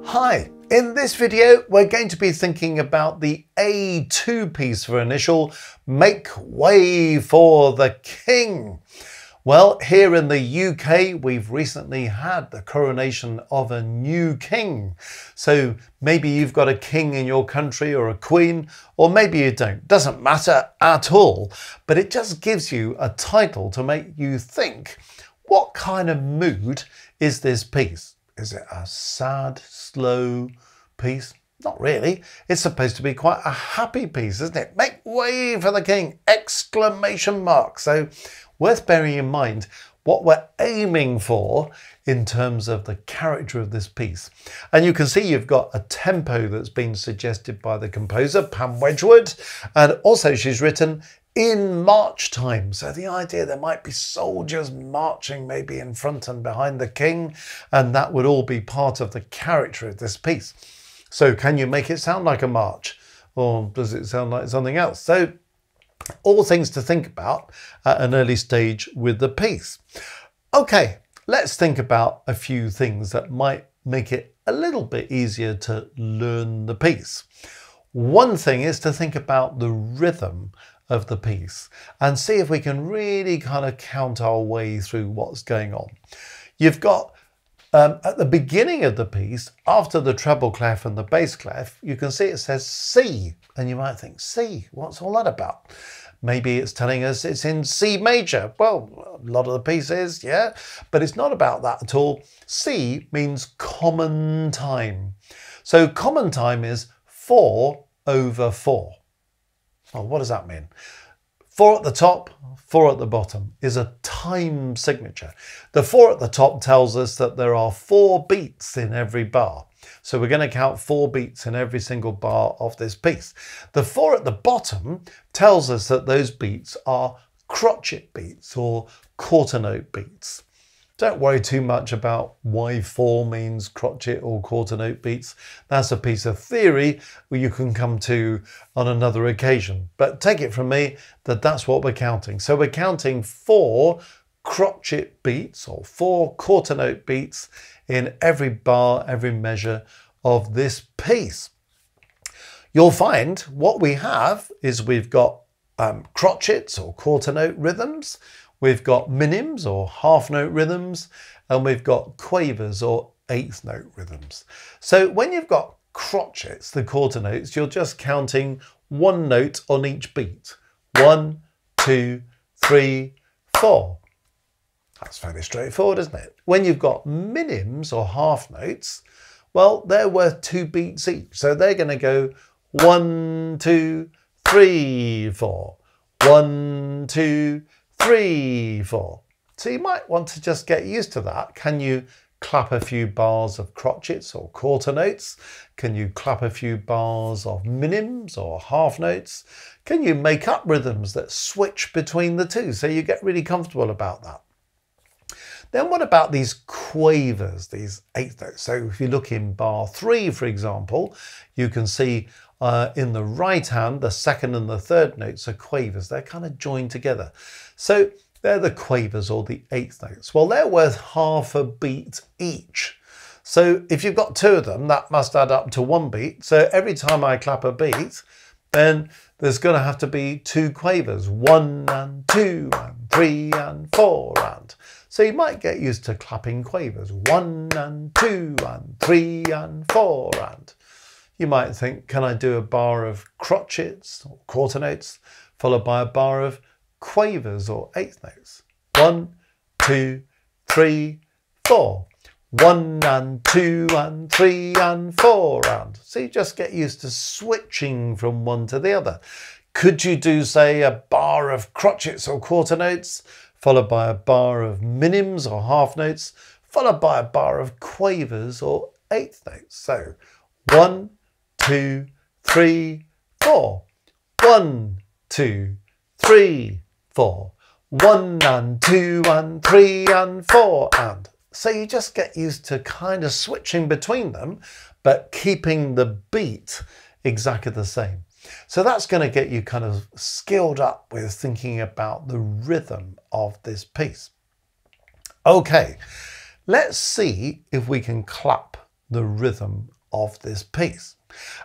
Hi, in this video we're going to be thinking about the A2 piece for initial, Make Way for the King. Well, here in the UK we've recently had the coronation of a new king. So maybe you've got a king in your country or a queen, or maybe you don't. Doesn't matter at all, but it just gives you a title to make you think, what kind of mood is this piece? Is it a sad, slow piece? Not really. It's supposed to be quite a happy piece, isn't it? Make way for the king! Exclamation mark. So worth bearing in mind what we're aiming for in terms of the character of this piece. And you can see you've got a tempo that's been suggested by the composer, Pam Wedgwood, and also she's written in march time. So the idea there might be soldiers marching maybe in front and behind the king, and that would all be part of the character of this piece. So can you make it sound like a march, or does it sound like something else? So all things to think about at an early stage with the piece. Okay, let's think about a few things that might make it a little bit easier to learn the piece. One thing is to think about the rhythm of the piece and see if we can really kind of count our way through what's going on. You've got at the beginning of the piece, after the treble clef and the bass clef, you can see it says C, and you might think, C, what's all that about? Maybe it's telling us it's in C major. Well, a lot of the piece is, yeah, but it's not about that at all. C means common time. So common time is 4/4. Well, what does that mean? 4 at the top, 4 at the bottom is a time signature. The 4 at the top tells us that there are 4 beats in every bar. So we're going to count 4 beats in every single bar of this piece. The 4 at the bottom tells us that those beats are crotchet beats or quarter note beats. Don't worry too much about why 4 means crotchet or quarter note beats. That's a piece of theory where you can come to on another occasion. But take it from me that that's what we're counting. So we're counting 4 crotchet beats or 4 quarter note beats in every bar, every measure of this piece. You'll find what we have is we've got crotchets or quarter note rhythms. We've got minims or half note rhythms, and we've got quavers or eighth note rhythms. So when you've got crotchets, the quarter notes, you're just counting 1 note on each beat. 1, 2, 3, 4. That's fairly straightforward, isn't it? When you've got minims or half notes, well, they're worth 2 beats each. So they're going to go 1, 2, 3, 4. 1, 2, 3, 4. So you might want to just get used to that. Can you clap a few bars of crotchets or quarter notes? Can you clap a few bars of minims or half notes? Can you make up rhythms that switch between the two so you get really comfortable about that? Then what about these quavers, these eighth notes? So if you look in bar 3, for example, you can see in the right hand, the second and the third notes are quavers. They're kind of joined together. So they're the quavers or the eighth notes. Well, they're worth half a beat each. So if you've got 2 of them, that must add up to 1 beat. So every time I clap a beat, then there's going to have to be 2 quavers. 1 and 2 and 3 and 4 and. So you might get used to clapping quavers. 1 and 2 and 3 and 4 and. You might think, can I do a bar of crotchets or quarter notes followed by a bar of quavers or eighth notes? 1, 2, 3, 4. 1 and 2 and 3 and 4 and. So you just get used to switching from one to the other. Could you do, say, a bar of crotchets or quarter notes followed by a bar of minims or half notes followed by a bar of quavers or eighth notes? So 1, 2, 3, 4. 1, 2, 3, 4. 1 and 2 and 3 and 4 and. So you just get used to kind of switching between them, but keeping the beat exactly the same. So that's going to get you kind of skilled up with thinking about the rhythm of this piece. Okay, let's see if we can clap the rhythm of this piece.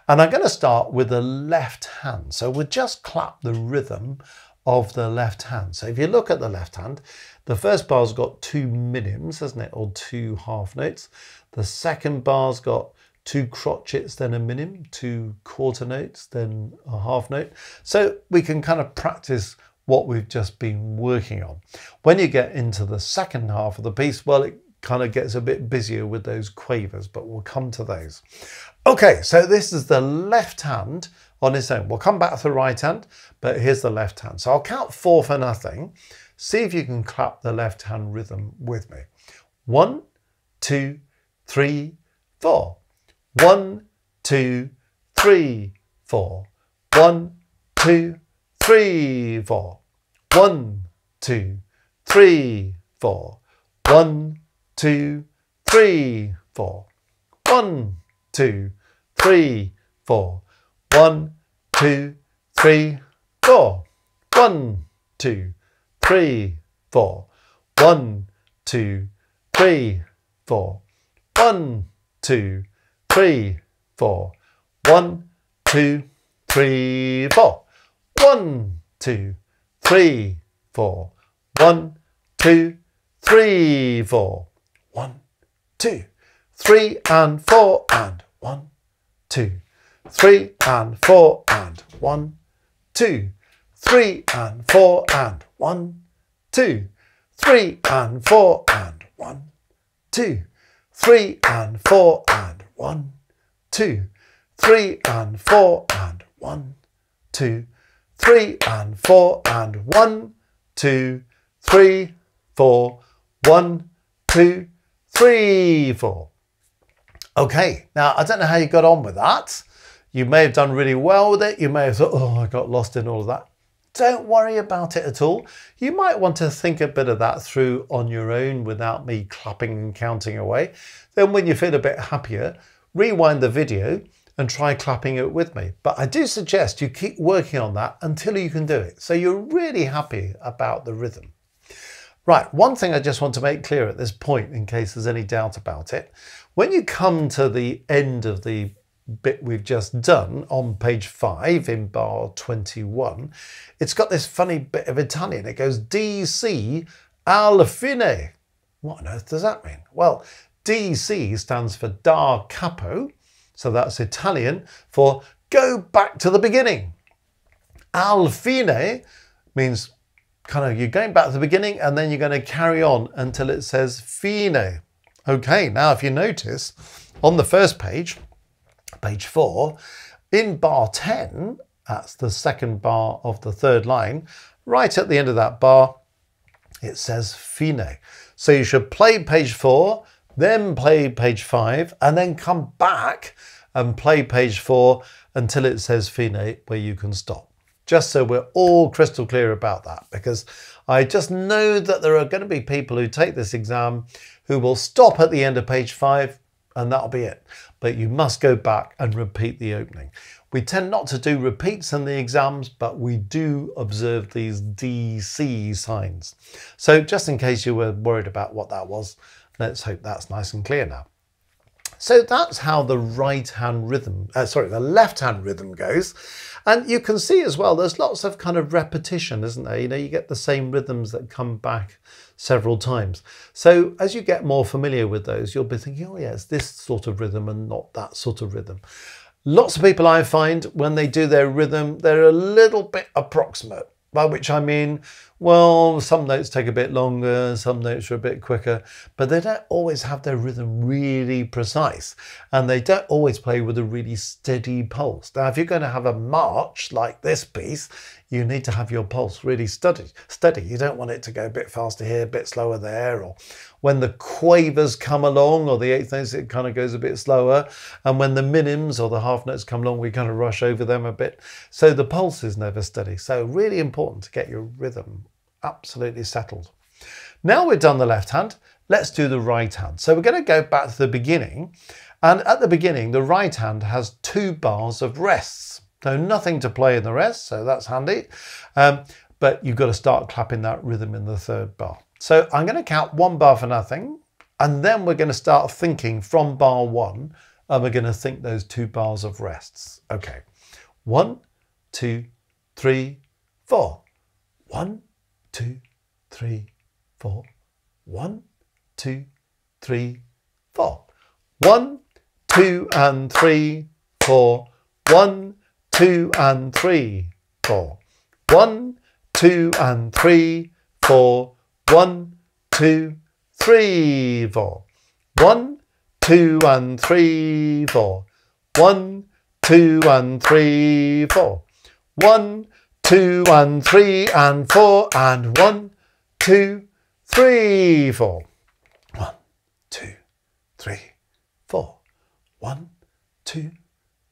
And I'm going to start with the left hand. So we'll just clap the rhythm of the left hand. So if you look at the left hand, the first bar's got 2 minims, hasn't it? Or 2 half notes. The second bar's got 2 crotchets, then a minim, 2 quarter notes, then a half note. So we can kind of practice what we've just been working on. When you get into the second half of the piece, well, it kind of gets a bit busier with those quavers, but we'll come to those. Okay, so this is the left hand on its own. We'll come back to the right hand, but here's the left hand. So I'll count 4 for nothing. See if you can clap the left hand rhythm with me. 1, 2, 3, 4. 1, 2, 3, 4. 1, 2, 3, 4. 1, 2, 3, 4. 1, 2, 3, 4. 1, 2, 3, 4. 1, 2, 3, 4. 1, 2, 3, 4. 1, 2, 3, 4. 1, 2, 3, 4. 1, 2, 3, 4. 1, 2, 3, 4. 1, 2, 3, 4. 1, 2, 3 and 4 and 1, 2, 3 and 4 and 1, 2, 3 and 4 and 1, 2, 3 and 4 and 1, 2, 3 and 4 and 1, 2, 3 and 4 and 1, 2, 3 and 4 and 1, 2, 3, 4, 1, 2, 3, 4. Okay, now I don't know how you got on with that. You may have done really well with it. You may have thought, oh, I got lost in all of that. Don't worry about it at all. You might want to think a bit of that through on your own without me clapping and counting away. Then when you feel a bit happier, rewind the video and try clapping it with me. But I do suggest you keep working on that until you can do it, so you're really happy about the rhythm. Right, one thing I just want to make clear at this point, in case there's any doubt about it, when you come to the end of the bit we've just done on page 5 in bar 21, it's got this funny bit of Italian. It goes DC alla fine. What on earth does that mean? Well, DC stands for da capo, so that's Italian for go back to the beginning. Al fine means kind of you're going back to the beginning and then you're going to carry on until it says fine. Okay, now if you notice on the first page, page 4, in bar 10, that's the second bar of the third line, right at the end of that bar, it says fine. So you should play page 4, then play page 5, and then come back and play page 4 until it says fine, where you can stop. Just so we're all crystal clear about that, because I just know that there are going to be people who take this exam who will stop at the end of page 5 and that'll be it. But you must go back and repeat the opening. We tend not to do repeats in the exams, but we do observe these DC signs. So just in case you were worried about what that was, let's hope that's nice and clear now. So that's how the right-hand rhythm, the left-hand rhythm goes. And you can see as well, there's lots of kind of repetition, isn't there? You know, you get the same rhythms that come back several times. So as you get more familiar with those, you'll be thinking, oh yeah, it's this sort of rhythm and not that sort of rhythm. Lots of people I find when they do their rhythm, they're a little bit approximate, by which I mean, well, some notes take a bit longer, some notes are a bit quicker, but they don't always have their rhythm really precise, and they don't always play with a really steady pulse. Now, if you're going to have a march like this piece, you need to have your pulse really steady. You don't want it to go a bit faster here, a bit slower there, or when the quavers come along or the eighth notes, it kind of goes a bit slower. And when the minims or the half notes come along, we kind of rush over them a bit. So the pulse is never steady. So really important to get your rhythm absolutely settled. Now we've done the left hand, let's do the right hand. So we're going to go back to the beginning. And at the beginning, the right hand has 2 bars of rests. So nothing to play in the rest, so that's handy. But you've got to start clapping that rhythm in the 3rd bar. So I'm going to count 1 bar for nothing, and then we're going to start thinking from bar 1 and we're going to think those 2 bars of rests. Okay, 1, 2, 3, 4. 1, 2, 3, 4. 1, 2, 3, 4. 1, 2 and 3, 4. 1, 2 and 3, 4. 1, 2 and 3, 4. 1, 2, 3, 4. 1, 2 and 3, 4. 1, 2 and 3, 4. 1, 2 and 3 and 4 and 1, 2, 3, 4. 1, 2, 3, 4. 1, 2,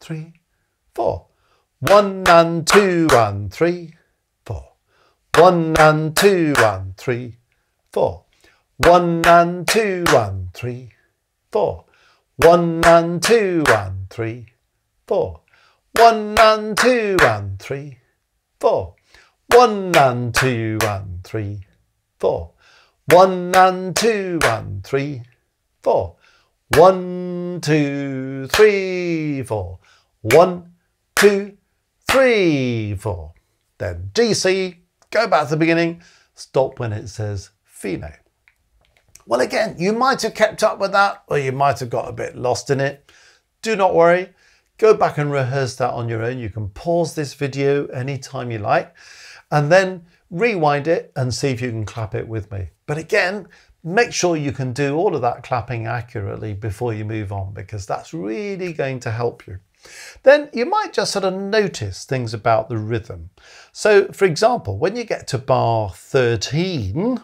3, 4. 1 and 2 and 3, 4. 1 and 2 and 3, 4. 1 and 2 and 3, 4. 1 and 2 and 3, 4. 1 and 2 and 3, 4. 1 and 2 and 3, 4. 1 and 2 and 3, 4. 1, 2, 3, 4. 1, 2, 3, 4. Then G, C, go back to the beginning, stop when it says Fino. Well, again, you might have kept up with that, or you might have got a bit lost in it. Do not worry. Go back and rehearse that on your own. You can pause this video anytime you like, and then rewind it and see if you can clap it with me. But again, make sure you can do all of that clapping accurately before you move on, because that's really going to help you. Then you might just sort of notice things about the rhythm. So, for example, when you get to bar 13,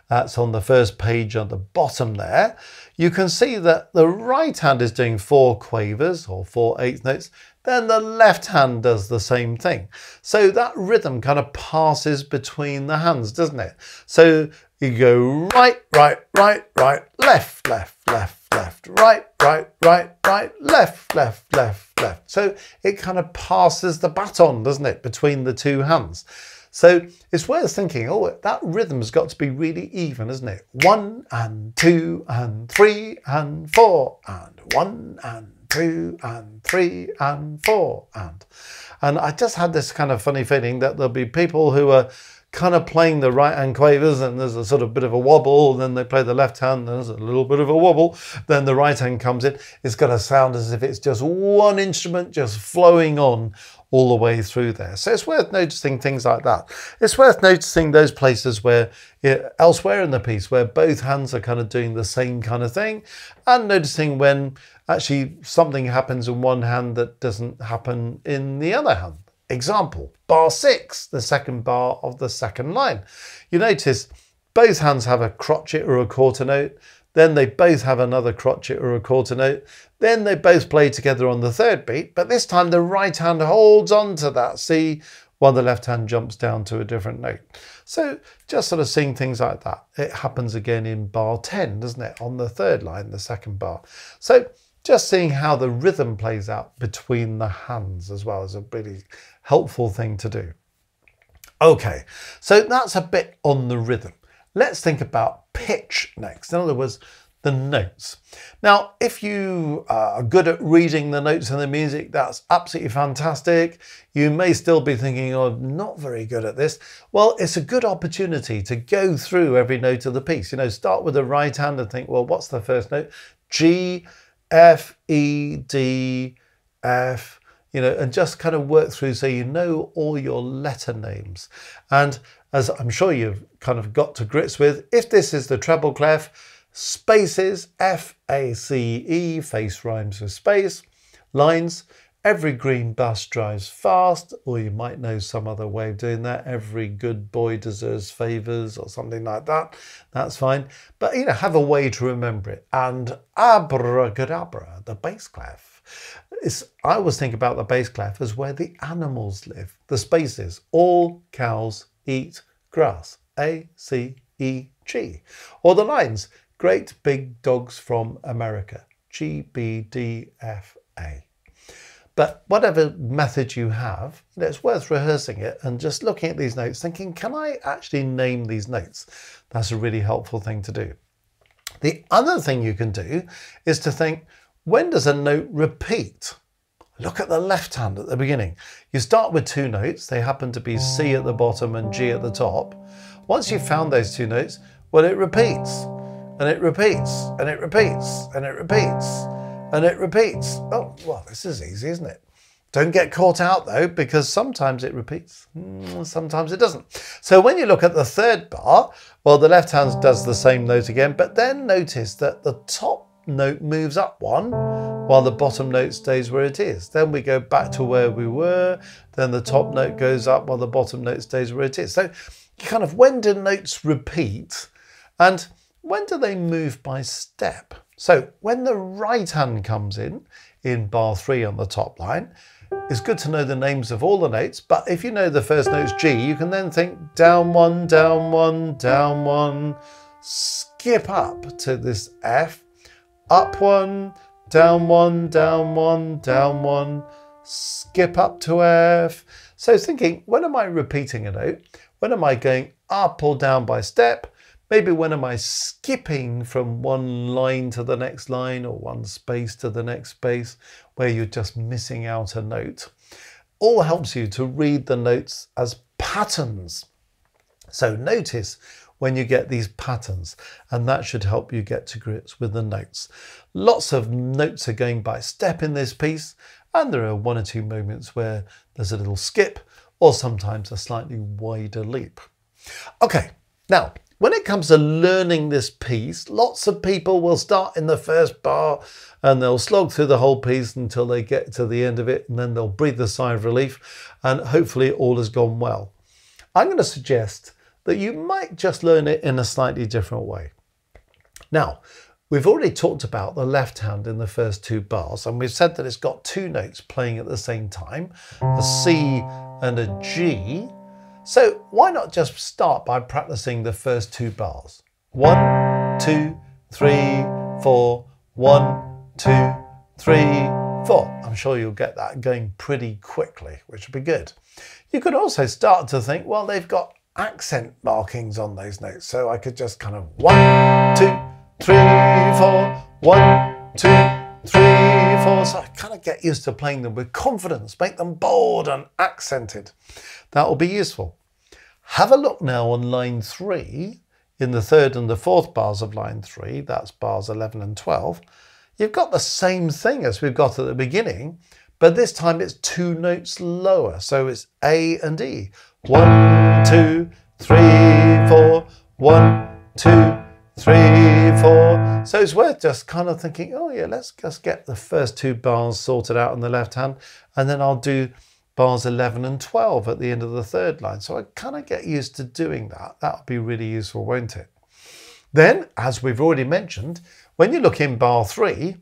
that's on the first page on the bottom there, you can see that the right hand is doing 4 quavers or 4/8 notes, then the left hand does the same thing. So that rhythm kind of passes between the hands, doesn't it? So you go right, right, right, right, left, left, left, left, right, right, right, right, left, left, left, left. So it kind of passes the baton, doesn't it, between the 2 hands. So it's worth thinking, oh, that rhythm's got to be really even, isn't it? 1 and 2 and 3 and 4 and 1 and 2 and 3 and 4 and I just had this kind of funny feeling that there'll be people who are kind of playing the right hand quavers and there's a sort of bit of a wobble, then they play the left hand, there's a little bit of a wobble, then the right hand comes in. It's got to sound as if it's just one instrument just flowing on all the way through there. So it's worth noticing things like that. It's worth noticing those places where elsewhere in the piece where both hands are kind of doing the same kind of thing, and noticing when actually something happens in one hand that doesn't happen in the other hand. Example, bar 6, the second bar of the second line. You notice both hands have a crotchet or a quarter note, then they both have another crotchet or a quarter note, then they both play together on the third beat, but this time the right hand holds on to that C while the left hand jumps down to a different note. So just sort of seeing things like that. It happens again in bar 10, doesn't it, on the third line, the second bar. So just seeing how the rhythm plays out between the hands as well is a really helpful thing to do. Okay, so that's a bit on the rhythm. Let's think about pitch next. In other words, the notes. Now, if you are good at reading the notes in the music, that's absolutely fantastic. You may still be thinking, oh, I'm not very good at this. Well, it's a good opportunity to go through every note of the piece. You know, start with the right hand and think, well, what's the first note? G, F, E, D, F, you know, and just kind of work through so you know all your letter names. And as I'm sure you've kind of got to grips with, if this is the treble clef, spaces, F, A, C, E, face rhymes with space, lines, every green bus drives fast, or you might know some other way of doing that, every good boy deserves favours or something like that, that's fine. But, you know, have a way to remember it. And abracadabra, the bass clef. I always think about the bass clef as where the animals live, the spaces, all cows eat grass, A, C, E, G. Or the lines, great big dogs from America, G, B, D, F, A. But whatever method you have, you know, it's worth rehearsing it and just looking at these notes, thinking, can I actually name these notes? That's a really helpful thing to do. The other thing you can do is to think, when does a note repeat? Look at the left hand at the beginning. You start with two notes. They happen to be C at the bottom and G at the top. Once you've found those two notes, well, it repeats, and it repeats, and it repeats, and it repeats, and it repeats. Oh, well, this is easy, isn't it? Don't get caught out though, because sometimes it repeats, sometimes it doesn't. So when you look at the third bar, well, the left hand does the same note again, but then notice that the top note moves up one while the bottom note stays where it is. Then we go back to where we were, then the top note goes up while the bottom note stays where it is. So kind of, when do notes repeat and when do they move by step? So when the right hand comes in bar 3 on the top line, it's good to know the names of all the notes, but if you know the first note's G, you can then think down one, down one, down one, skip up to this F, up one, down one, down one, down one, skip up to F. So thinking, when am I repeating a note? When am I going up or down by step? Maybe when am I skipping from one line to the next line or one space to the next space where you're just missing out a note. All helps you to read the notes as patterns. So notice when you get these patterns, and that should help you get to grips with the notes. Lots of notes are going by step in this piece, and there are one or two moments where there's a little skip or sometimes a slightly wider leap. Okay, now, when it comes to learning this piece, lots of people will start in the first bar and they'll slog through the whole piece until they get to the end of it, and then they'll breathe a sigh of relief and hopefully all has gone well. I'm going to suggest that you might just learn it in a slightly different way. Now, we've already talked about the left hand in the first two bars, and we've said that it's got two notes playing at the same time, a C and a G. So why not just start by practicing the first two bars? 1, 2, 3, 4, 1, 2, 3, 4. I'm sure you'll get that going pretty quickly, which will be good. You could also start to think, well, they've got accent markings on those notes. So I could just kind of 1, 2, 3, 4, 1, 2, 3, 4. So I kind of get used to playing them with confidence, make them bold and accented. That will be useful. Have a look now on line 3 in the third and the fourth bars of line 3. That's bars 11 and 12. You've got the same thing as we've got at the beginning, but this time it's two notes lower. So it's A and E. 1, 2, 3, 4. 1, 2, 3, 4. So it's worth just kind of thinking, oh yeah, let's just get the first two bars sorted out on the left hand, and then I'll do bars 11 and 12 at the end of the third line. So I kind of get used to doing that. That'll be really useful, won't it? Then, as we've already mentioned, when you look in bar 3,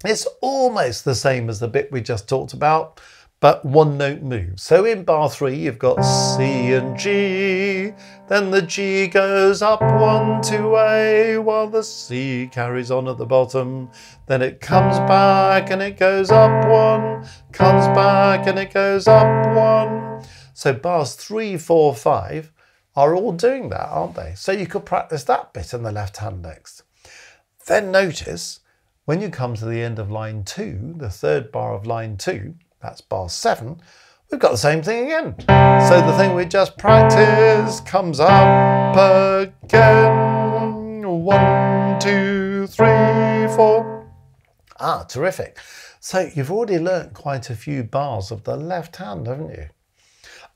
it's almost the same as the bit we just talked about, but one note moves. So in bar 3, you've got C and G, then the G goes up 1 to A while the C carries on at the bottom. Then it comes back and it goes up 1, comes back and it goes up 1. So bars 3, 4, 5 are all doing that, aren't they? So you could practice that bit in the left hand next. Then notice when you come to the end of line 2, the third bar of line 2, that's bar 7, we've got the same thing again. So the thing we just practiced comes up again. 1, 2, 3, 4. Ah, terrific. So you've already learnt quite a few bars of the left hand, haven't you?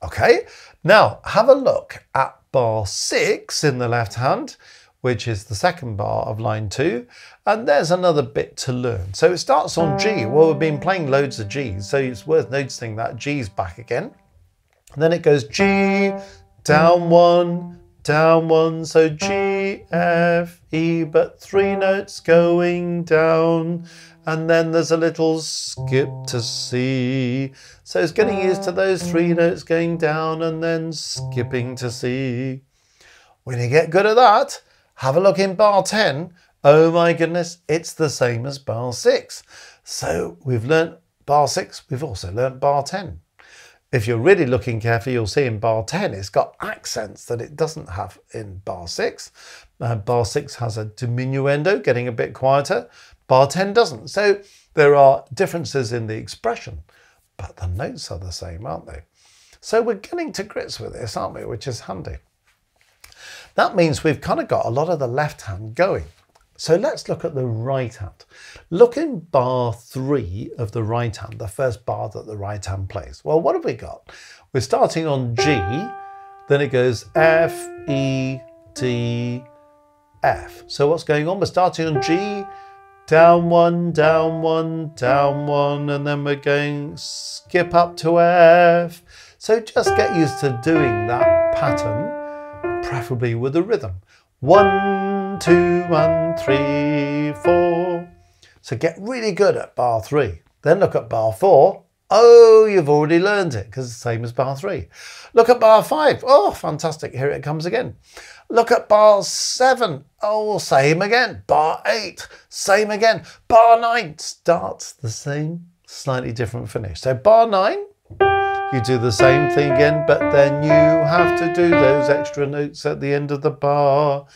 Okay, now have a look at bar 6 in the left hand, which is the second bar of line 2, and there's another bit to learn. So it starts on G. Well, we've been playing loads of Gs, so it's worth noticing that G's back again. And then it goes G, down 1, so G, F, E, but 3 notes going down, and then there's a little skip to C. So it's getting used to those 3 notes going down and then skipping to C. When you get good at that, have a look in bar 10. Oh my goodness, it's the same as bar 6. So we've learnt bar 6, we've also learnt bar 10. If you're really looking carefully, you'll see in bar 10 it's got accents that it doesn't have in bar 6. Bar 6 has a diminuendo, getting a bit quieter. bar 10 doesn't. So there are differences in the expression, but the notes are the same, aren't they? So we're getting to grips with this, aren't we? Which is handy. That means we've kind of got a lot of the left hand going. So let's look at the right hand. Look in bar 3 of the right hand, the first bar that the right hand plays. Well, what have we got? We're starting on G, then it goes F, E, D, F. So what's going on? We're starting on G, down 1, down 1, down 1, and then we're going skip up to F. So just get used to doing that pattern, preferably with a rhythm. 1, 2, 1, 3, 4. So get really good at bar 3. Then look at bar 4. Oh, you've already learned it because it's the same as bar 3. Look at bar 5. Oh, fantastic. Here it comes again. Look at bar 7. Oh, same again. Bar 8. Same again. Bar 9 starts the same, slightly different finish. So bar 9, you do the same thing again, but then you have to do those extra notes at the end of the bar.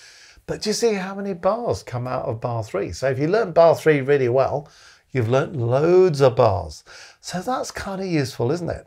But do you see how many bars come out of bar 3? So if you learn bar 3 really well, you've learnt loads of bars. So that's kind of useful, isn't it?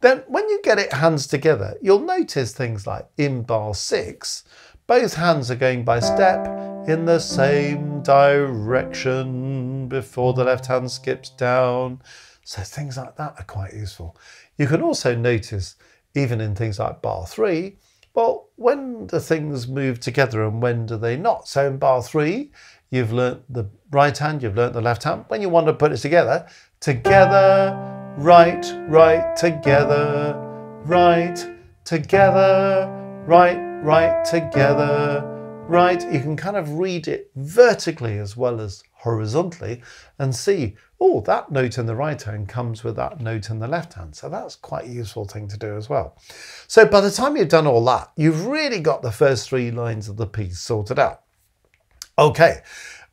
Then when you get it hands together, you'll notice things like in bar 6, both hands are going by step in the same direction before the left hand skips down. So things like that are quite useful. You can also notice, even in things like bar 3, well, when do things move together and when do they not? So in bar 3, you've learnt the right hand, you've learnt the left hand. When you want to put it together, together, right, right, together, right, together, right, right, together, right. You can kind of read it vertically as well as horizontally and see, oh, that note in the right hand comes with that note in the left hand. So that's quite a useful thing to do as well. So by the time you've done all that, you've really got the first 3 lines of the piece sorted out. Okay,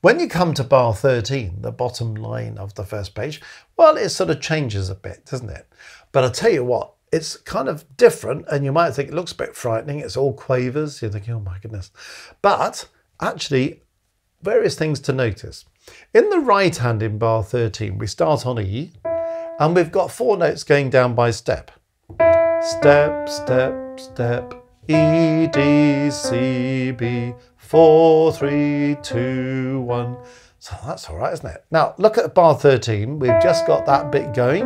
when you come to bar 13, the bottom line of the first page, well, it sort of changes a bit, doesn't it? But I'll tell you what, it's kind of different, and you might think it looks a bit frightening. It's all quavers. You're thinking, oh my goodness. But actually, various things to notice. In the right hand in bar 13, we start on E, and we've got 4 notes going down by step. Step, step, step, E, D, C, B, 4, 3, 2, 1. So that's all right, isn't it? Now, look at bar 13. We've just got that bit going.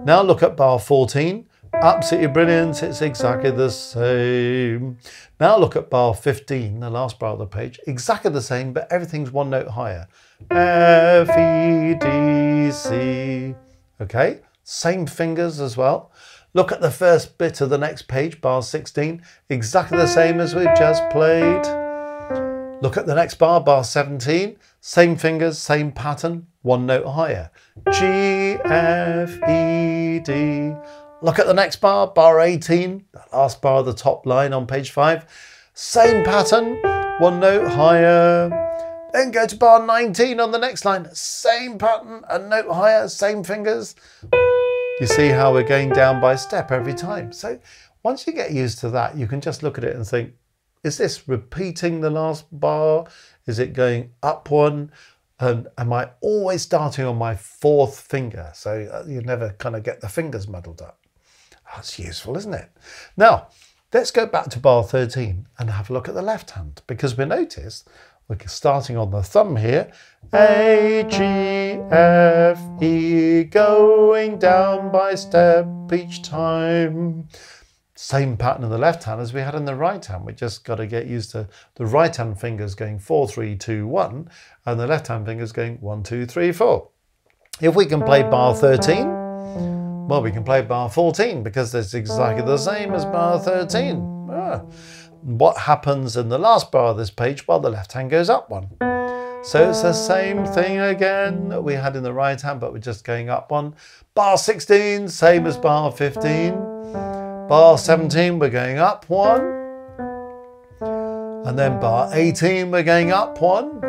Now look at bar 14. Absolutely brilliant. It's exactly the same. Now look at bar 15, the last bar of the page. Exactly the same, but everything's 1 note higher. F, E, D, C. Okay, same fingers as well. Look at the first bit of the next page, bar 16. Exactly the same as we've just played. Look at the next bar, bar 17. Same fingers, same pattern, 1 note higher. G, F, E, D. Look at the next bar, bar 18, the last bar of the top line on page 5. Same pattern, 1 note higher. Then go to bar 19 on the next line. Same pattern, a note higher, same fingers. You see how we're going down by step every time. So once you get used to that, you can just look at it and think, is this repeating the last bar? Is it going up 1? Am I always starting on my 4th finger? So you never kind of get the fingers muddled up. That's useful, isn't it? Now, let's go back to bar 13 and have a look at the left hand, because we notice we're starting on the thumb here. A, G, F, E, going down by step each time. Same pattern in the left hand as we had in the right hand. We just got to get used to the right hand fingers going 4, 3, 2, 1, and the left hand fingers going 1, 2, 3, 4. If we can play bar 13, well, we can play bar 14 because it's exactly the same as bar 13. What happens in the last bar of this page? Well, the left hand goes up 1. So it's the same thing again that we had in the right hand, but we're just going up 1. Bar 16, same as bar 15. Bar 17, we're going up 1. And then bar 18, we're going up 1.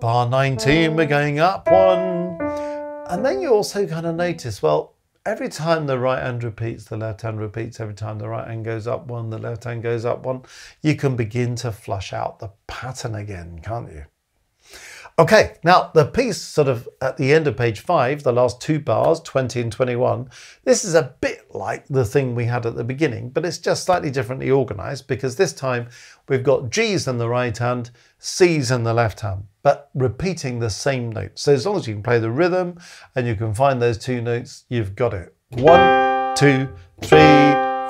Bar 19, we're going up 1. And then you also kind of notice, well, every time the right hand repeats, the left hand repeats. Every time the right hand goes up 1, the left hand goes up 1. You can begin to flush out the pattern again, can't you? Okay, now the piece sort of at the end of page 5, the last 2 bars, 20 and 21, this is a bit like the thing we had at the beginning, but it's just slightly differently organised because this time we've got G's in the right hand, C's in the left hand, but repeating the same note. So as long as you can play the rhythm and you can find those 2 notes, you've got it. 1, 2, 3,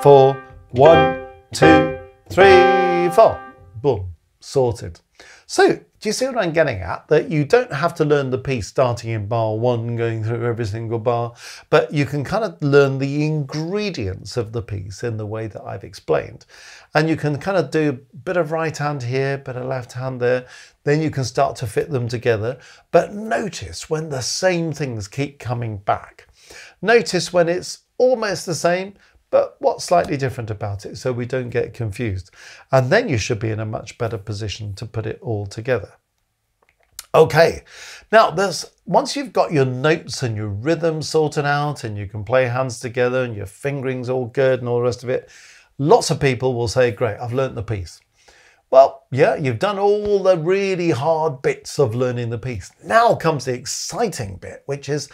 4, 1, 2, 3, 4. Boom, sorted. So, do you see what I'm getting at? That you don't have to learn the piece starting in bar 1, going through every single bar, but you can kind of learn the ingredients of the piece in the way that I've explained. And you can kind of do a bit of right hand here, bit of left hand there, then you can start to fit them together. But notice when the same things keep coming back. Notice when it's almost the same, but what's slightly different about it so we don't get confused. And then you should be in a much better position to put it all together. Okay, now once you've got your notes and your rhythm sorted out and you can play hands together and your fingering's all good and all the rest of it, lots of people will say, great, I've learnt the piece. Well, yeah, you've done all the really hard bits of learning the piece. Now comes the exciting bit, which is,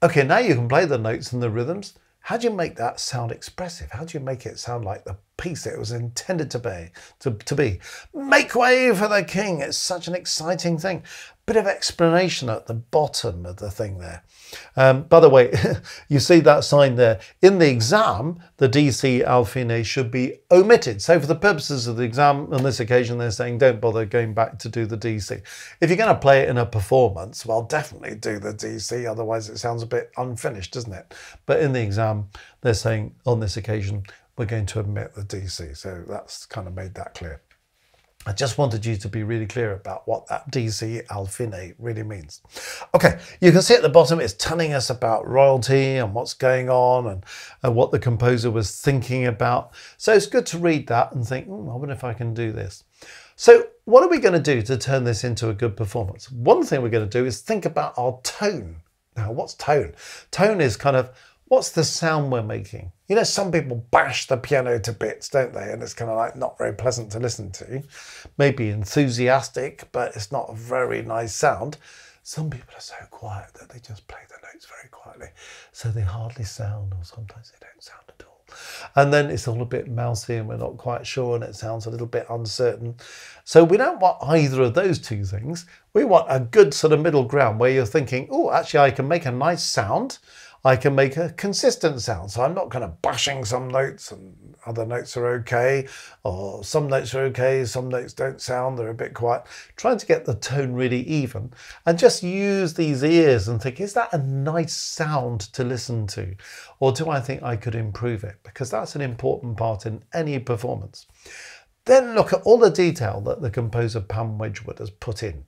okay, now you can play the notes and the rhythms. How do you make that sound expressive? How do you make it sound like the piece it was intended to be? Make way for the king. It's such an exciting thing. Bit of explanation at the bottom of the thing there. By the way, you see that sign there. In the exam, the DC al fine should be omitted. So for the purposes of the exam, on this occasion, they're saying don't bother going back to do the DC. If you're going to play it in a performance, well, definitely do the DC. Otherwise, it sounds a bit unfinished, doesn't it? But in the exam, they're saying on this occasion, we're going to omit the DC. So that's kind of made that clear. I just wanted you to be really clear about what that DC al fine really means. Okay, you can see at the bottom it's telling us about royalty and what's going on and what the composer was thinking about. So it's good to read that and think, I wonder if I can do this. So what are we going to do to turn this into a good performance? One thing we're going to do is think about our tone. Now, what's tone? Tone is kind of, what's the sound we're making? You know, some people bash the piano to bits, don't they? And it's kind of like not very pleasant to listen to. Maybe enthusiastic, but it's not a very nice sound. Some people are so quiet that they just play the notes very quietly. So they hardly sound, or sometimes they don't sound at all. And then it's all a bit mousy and we're not quite sure and it sounds a little bit uncertain. So we don't want either of those 2 things. We want a good sort of middle ground where you're thinking, oh, actually I can make a nice sound. I can make a consistent sound. So I'm not kind of bashing some notes and other notes are okay, or some notes are okay, some notes don't sound, they're a bit quiet. Trying to get the tone really even and just use these ears and think, is that a nice sound to listen to? Or do I think I could improve it? Because that's an important part in any performance. Then look at all the detail that the composer Pam Wedgwood has put in.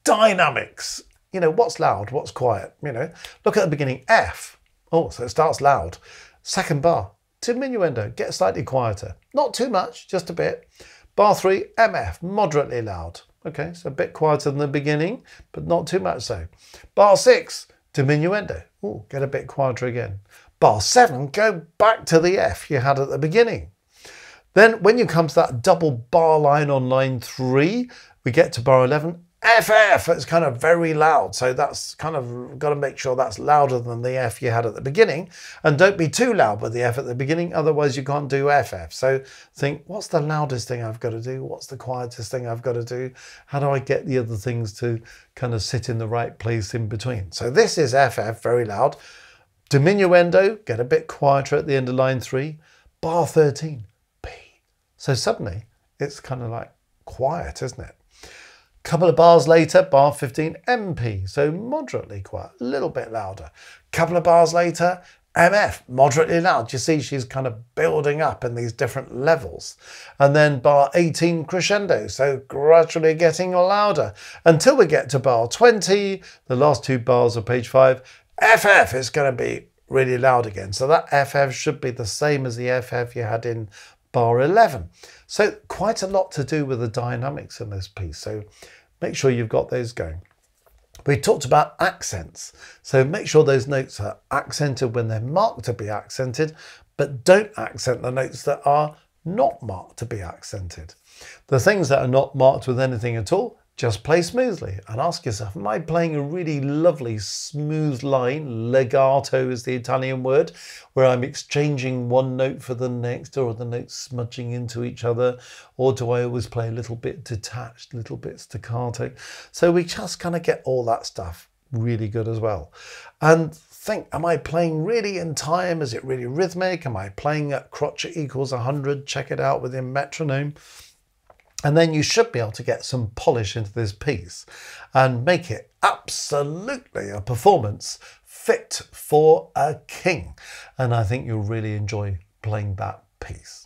Dynamics. You know, what's loud, what's quiet, you know. Look at the beginning, F. Oh, so it starts loud. Second bar, diminuendo, get slightly quieter. Not too much, just a bit. Bar 3, MF, moderately loud. Okay, so a bit quieter than the beginning, but not too much so. Bar 6, diminuendo. Oh, get a bit quieter again. Bar 7, go back to the F you had at the beginning. Then when you come to that double bar line on line 3, we get to bar 11, FF, it's kind of very loud. So that's kind of got to make sure that's louder than the F you had at the beginning. And don't be too loud with the F at the beginning, otherwise you can't do FF. So think, what's the loudest thing I've got to do? What's the quietest thing I've got to do? How do I get the other things to kind of sit in the right place in between? So this is FF, very loud. Diminuendo, get a bit quieter at the end of line 3. Bar 13, P. So suddenly it's kind of like quiet, isn't it? Couple of bars later, bar 15, MP, so moderately quiet, a little bit louder. Couple of bars later, MF, moderately loud. You see she's kind of building up in these different levels. And then bar 18, crescendo, so gradually getting louder until we get to bar 20, the last 2 bars of page 5, FF is going to be really loud again. So that FF should be the same as the FF you had in bar 11. So quite a lot to do with the dynamics in this piece. So make sure you've got those going. We talked about accents. So make sure those notes are accented when they're marked to be accented, but don't accent the notes that are not marked to be accented. The things that are not marked with anything at all, Just play smoothly and ask yourself, am I playing a really lovely smooth line? Legato is the Italian word, where I'm exchanging one note for the next, or the notes smudging into each other, or do I always play a little bit detached, little bit staccato? So we just kind of get all that stuff really good as well. And think, am I playing really in time? Is it really rhythmic? Am I playing at crotchet equals 100? Check it out within metronome. And then you should be able to get some polish into this piece and make it absolutely a performance fit for a king. And I think you'll really enjoy playing that piece.